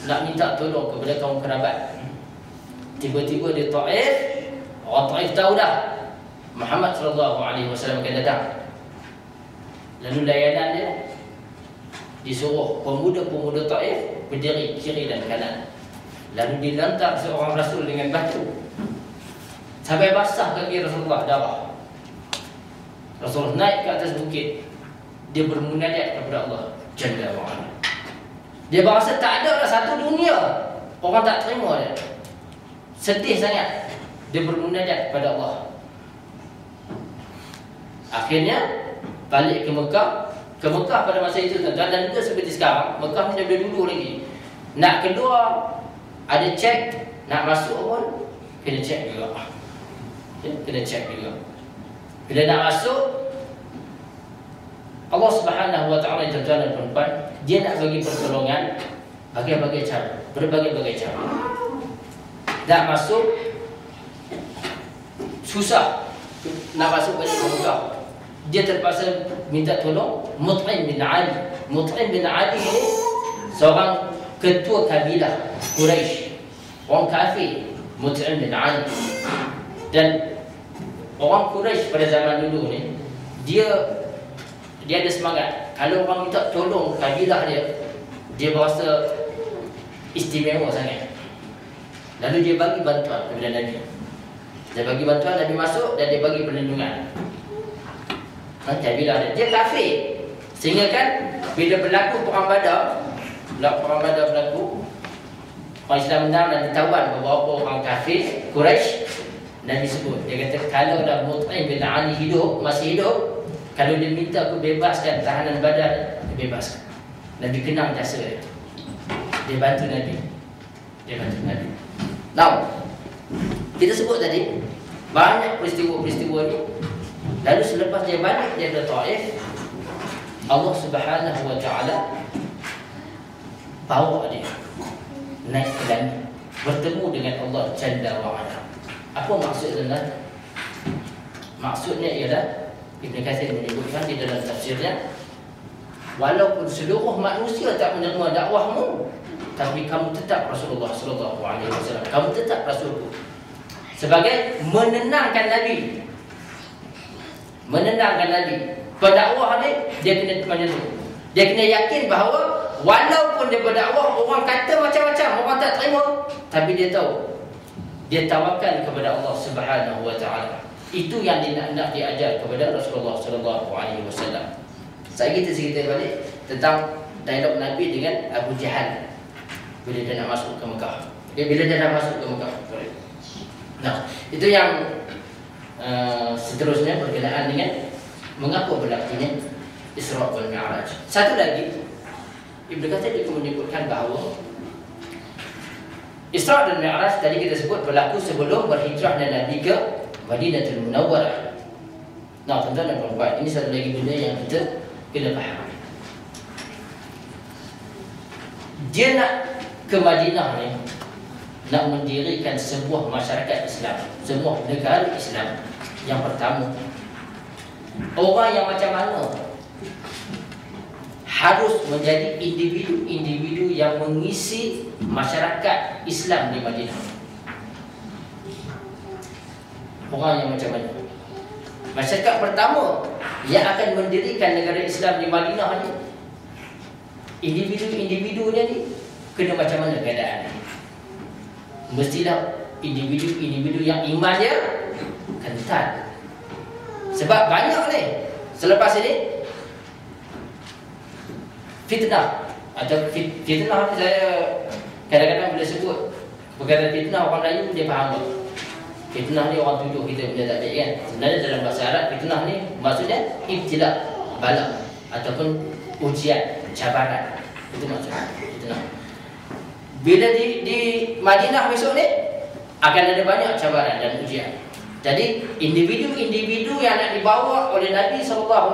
nak minta tolong kepada kaum kerabat. Tiba-tiba di Taif, orang Taif tahu dah Muhammad sallallahu alaihi wasallam akan datang. Lalu layanan dia disuruh pemuda-pemuda Taif berdiri kiri dan kanan. Lalu dilantar seorang Rasul dengan batu sampai basah kaki Rasulullah darah. Rasul naik ke atas bukit. Dia bermunajat kepada Allah Jalla wa'ala. Dia berasa tak ada dah satu dunia orang tak terima dia. Sedih sangat. Dia bermunajat kepada Allah. Akhirnya balik ke Mekah. Ke Mekah pada masa itu tuan-tuan, dan juga seperti sekarang, Mekah ni daripada dulu lagi. Nak keluar ada cek, nak masuk pun kena cek juga. Kena cek juga. Bila nak masuk, Allah Subhanahu wa taala, tuan-tuan dan puan-puan, dia nak bagi pertolongan berbagai cara, berbagai cara. Nak masuk susah, nak masuk balik ke Mekah. Dia terpaksa minta tolong Mut'im bin Ali. Mut'im bin Ali ini seorang ketua kabilah Quraisy, orang kafir. Mut'im bin Ali. Dan orang Quraisy pada zaman dulu ni, dia ada semangat. Kalau orang minta tolong kabilah dia berasa istimewa sangat. Lalu dia bagi bantuan kepada Nabi. Dia bagi bantuan, Nabi masuk dan dia bagi perlindungan. Kabilah dia kafir. Sehingga kan bila berlaku perang Badar berlaku, orang Islam menang dan ditawan beberapa orang kafir Quraisy. Nabi sebut, dia kata kalau dah Mut'im bin Ali masih hidup, kalau dia minta aku bebaskan tahanan Badar, dia bebaskan. Nabi kenang jasa dia. Dia bantu Nabi. Now, kita sebut tadi banyak peristiwa-peristiwa ni. Lalu selepas dia balik daripada Taif, Allah Subhanahu wa taala bawa dia naik ke langit, bertemu dengan Allah Jalla wa ala. Apa maksudnya? Maksudnya ialah Ibn Katsir menyebutkan di dalam tafsirnya, walaupun seluruh manusia tak menerima dakwahmu, tapi kamu tetap Rasulullah sallallahu alaihi wasallam. Kamu tetap Rasulku. Sebagai menenangkan Nabi. Pendakwah ni dia kena macam tu. Dia kena yakin bahawa walaupun dia berdakwah, orang kata macam-macam, orang tak terima, tapi dia tahu dia tawakal kepada Allah Subhanahu wa taala. Itu yang dia nak diajar kepada Rasulullah sallallahu alaihi wasallam. Kita cerita balik tentang dialog Nabi dengan Abu Jahal bila dia nak masuk ke Mekah. Nah, itu yang seterusnya berkenaan dengan mengapa berlakunya Isra wal Mi'raj. Satu lagi, Ibnu Katsir juga menyebutkan bahawa Isra dan Mi'raj tadi kita sebut berlaku sebelum berhijrahnya Nabi ke Madinatul Munawwarah. Nah, tuan-tuan dan puan-puan, ini satu lagi benda yang kita kena faham. Dia nak ke Madinah ni, nak mendirikan sebuah masyarakat Islam, sebuah negara Islam. Yang pertama, orang yang macam mana harus menjadi individu-individu yang mengisi masyarakat Islam di Madinah. Orang yang macam mana? Masyarakat pertama yang akan mendirikan negara Islam di Madinah ni, individu-individunya ni kena macam mana keadaan? Mestilah individu-individu yang iman dia kental. Sebab banyak ni selepas ini fitnah. Atau fitnah ni saya kadang-kadang bila sebut perkataan fitnah, orang Melayu dia faham tak? Fitnah ni orang tuduh kita punya tak baik kan. Sebenarnya dalam bahasa Arab fitnah ni maksudnya ibtila, bala ataupun ujian, cabaran. Itu maksudnya fitnah. Bila di Madinah besok ni akan ada banyak cabaran dan ujian. Jadi individu-individu yang nak dibawa oleh Nabi SAW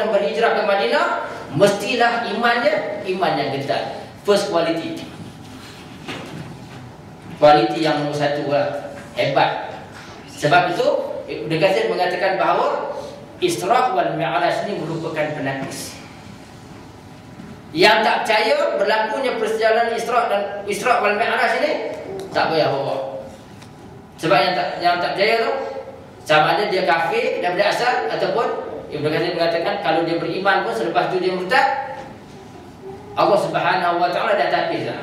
berhijrah ke Madinah, mestilah iman yang kental. First quality. Quality yang nombor satu lah, hebat. Sebab itu Ibnu Katsir mengatakan bahawa Isra wal Mi'raj ini merupakan penakis. Yang tak percaya berlakunya perjalanan Isra wal Mi'raj ini tak payah bawa. Sebab yang tak percaya tu sama ada dia kafir daripada asal ataupun Ibnu Katsir mengatakan kalau dia beriman pun selepas tu dia murtad, Allah Subhanahu wa taala dah tapis dah.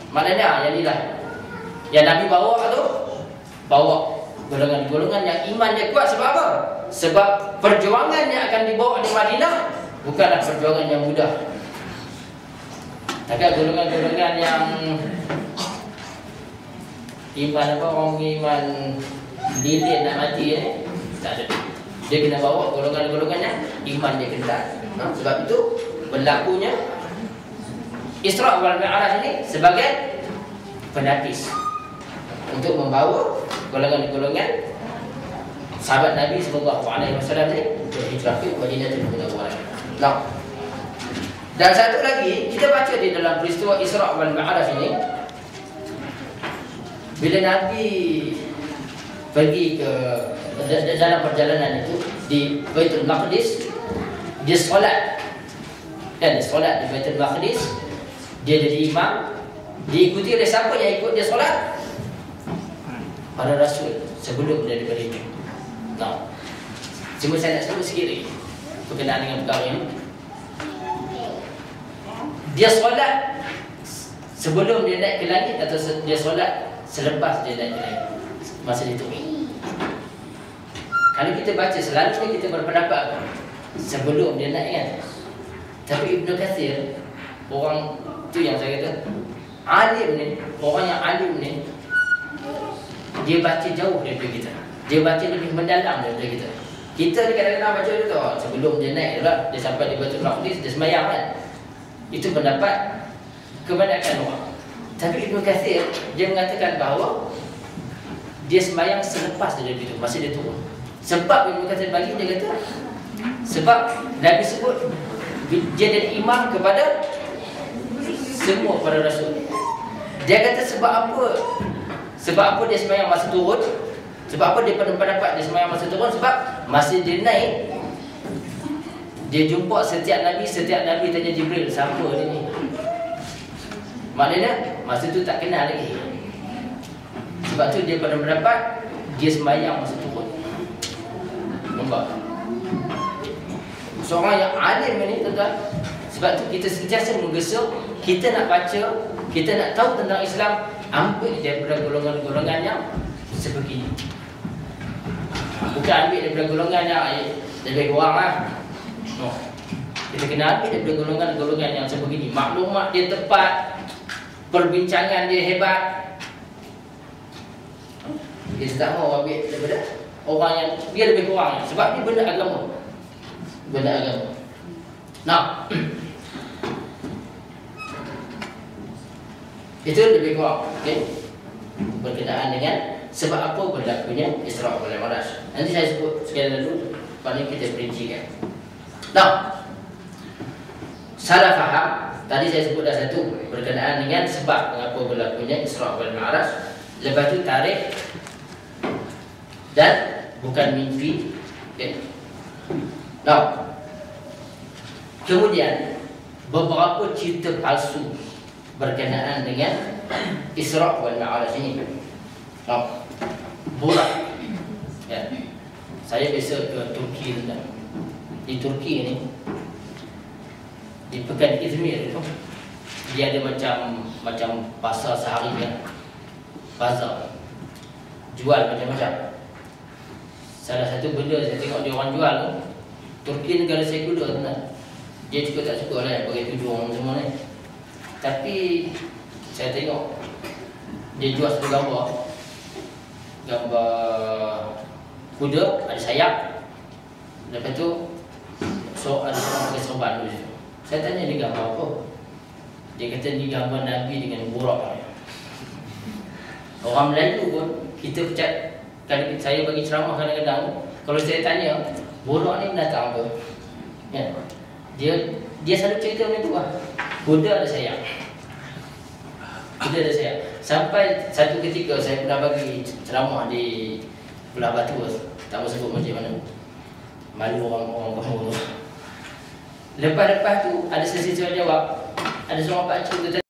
Maknanya yang inilah yang Nabi bawa tu, bawa golongan-golongan yang iman dia kuat. Sebab apa? Sebab perjuangan yang akan dibawa di Madinah bukanlah perjuangan yang mudah. Takkan golongan-golongan yang iman apa, orang iman lilin nak mati tak ada. Dia kena bawa golongan-golongannya iman dia kental. Sebab itu berlakunya Isra wal Mi'raj ini sebagai penapis untuk membawa golongan-golongan sahabat Nabi SAW ni berhijrah ke Madinatul Munawwarah. Nah, dan satu lagi kita baca di dalam peristiwa Isra wal Mi'raj ini, bila Nabi pergi ke dalam perjalanan itu di Baitul Maqdis, dia solat. Dan dia solat di Baitul Maqdis, dia jadi imam, diikuti oleh siapa yang ikut dia solat? Para Rasul sebelum daripada itu. Nah, cuma saya nak sebut sikit lagi berkenaan dengan perkara ini. Dia solat sebelum dia naik ke langit atau dia solat selepas dia naik ke langit? Masa itu. Kalau kita baca selalunya kita berpendapat sebelum dia naik kan. Tapi Ibnu Katsir, orang tu yang saya kata alim ni, orang yang alim ni, dia baca jauh daripada kita. Dia baca lebih mendalam daripada kita. Kita ni kadang-kadang baca tu sebelum dia naik lah, dia sampai di Baitul Maqdis, dia sembahyang kan. Itu pendapat kebanyakan orang. Tapi Ibnu Katsir dia mengatakan bahawa dia sembahyang selepas daripada itu, masa dia turun. Sebab Ibnu Katsir bagi dia kata sebab Nabi sebut dia jadi imam kepada semua para rasul. Dia kata sebab apa? Sebab apa dia sembahyang masa turun? Sebab apa dia pendapat dia sembahyang masa turun? Sebab masa dia naik, dia jumpa setiap Nabi tanya Jibril, siapa dia ni? Maknanya masa tu tak kenal lagi. Sebab tu dia pendapat dia sembahyang masa turun. Nampak? Seorang yang alim ni tuan-tuan. Sebab tu kita sentiasa menggesa, kita nak baca, kita nak tahu tentang Islam, ambil daripada golongan-golongan yang sebegini. Bukan ambil daripada golongan yang lebih kurang lah. No. Kita kena ambil daripada golongan-golongan yang sebegini. Maklumat dia tepat, perbincangan dia hebat. Kita tak mau ambil daripada orang yang dia lebih kurang. Sebab dia benda agama. Benda agama. Nah, itu lebih kurang, okay? Berkenaan dengan sebab apa berlakunya Isra wal Mi'raj. Nanti saya sebut sekali dulu, paling kita perincikan. Nah, salah faham. Tadi saya sebut dah satu berkenaan dengan sebab mengapa berlakunya Isra wal Mi'raj. Lepas tu tarikh dan bukan mimpi, okay? Nah, kemudian beberapa cerita palsu berkenaan dengan Isra wal Mi'raj ini. Burak. Ya. Saya biasa ke Turki tentang. Di Turki ini, di Pekan Izmir itu, dia ada macam pasar seharian, bazar, jual macam-macam. Salah satu benda saya tengok dia orang jual tu, Turki negara sekular tuan. Dia juga tak suka lah pakai tudung semua ni. Tapi saya tengok dia jual satu gambar kuda ada sayap. Lepas tu ada seorang pakai serban dulu. Saya tanya dia gambar apa? Dia kata ni gambar Nabi dengan burak. Orang Melayu pun kita percaya. Kalau saya bagi ceramah kadang-kadang, kalau saya tanya burak ni binatang apa? Ya. Dia selalu cerita macam tu lah. Kuda ada sayap. Kuda ada sayap. Sampai satu ketika saya pernah bagi ceramah di Pulau Batu. Tak mahu sebut macam mana. Malu orang kamu tu. Lepas tu ada sesi soal jawab. Ada seorang pakcik tu